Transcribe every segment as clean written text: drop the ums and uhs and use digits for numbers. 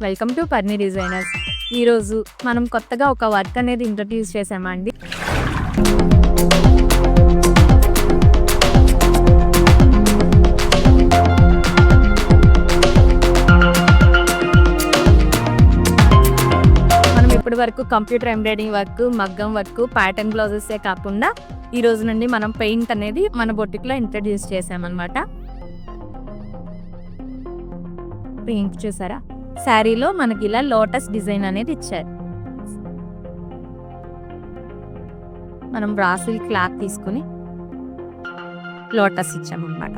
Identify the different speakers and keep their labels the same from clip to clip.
Speaker 1: Welcome to పర్ని designers. ఈరోజు మనం కొత్తగా ఒక వర్క్ అనేది ఇంట్రడ్యూస్ చేసామండి. మనం ఇప్పటి వరకు కంప్యూటర్ ఎంబ్రాయిడరింగ్ వర్క్, మగ్గం వర్క్, ప్యాటర్న్ బ్లౌజెసే కాకుండా ఈ రోజు నుండి మనం పెయింట్ అనేది మన బొటిక్లో ఇంట్రడ్యూస్ చేసామన్నమాట. పెయింట్ చూసారా, శారీలో మనకి ఇలా లోటస్ డిజైన్ అనేది ఇచ్చారు. మనం బ్రాసిల్ క్లాత్ తీసుకుని లోటస్ ఇచ్చామన్నమాట.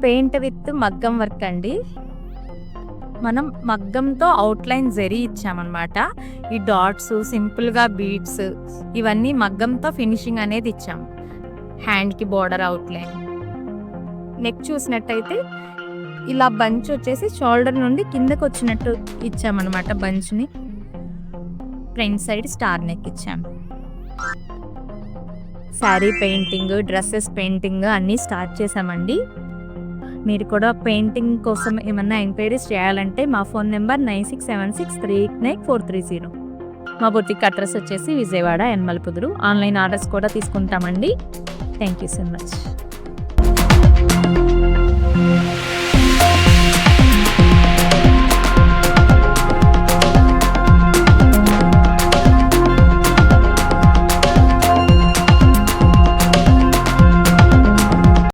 Speaker 1: పెయింట్ విత్ మగ్గం వర్క్ అండి. మనం మగ్గంతో అవుట్లైన్ జరీ ఇచ్చామన్నమాట. ఈ డాట్స్, సింపుల్గా బీడ్స్, ఇవన్నీ మగ్గంతో ఫినిషింగ్ అనేది ఇచ్చాము. హ్యాండ్కి బోర్డర్ అవుట్లైన్. నెక్ చూసినట్టయితే ఇలా బంచ్ వచ్చేసి షోల్డర్ నుండి కిందకు వచ్చినట్టు ఇచ్చామన్నమాట. బంచ్ని ఫ్రంట్ సైడ్ స్టార్ నెక్ ఇచ్చాము. శారీ పెయింటింగ్, డ్రెస్సెస్ పెయింటింగ్ అన్నీ స్టార్ట్ చేసామండి. మీరు కూడా పెయింటింగ్ కోసం ఏమన్నా ఎంక్వైరీస్ చేయాలంటే మా ఫోన్ నెంబర్ 9676389430. మా బొటిక్ అడ్రస్ వచ్చేసి విజయవాడ, ఎన్మలపుదురు. ఆన్లైన్ ఆర్డర్స్ కూడా తీసుకుంటామండి. Thank you so much.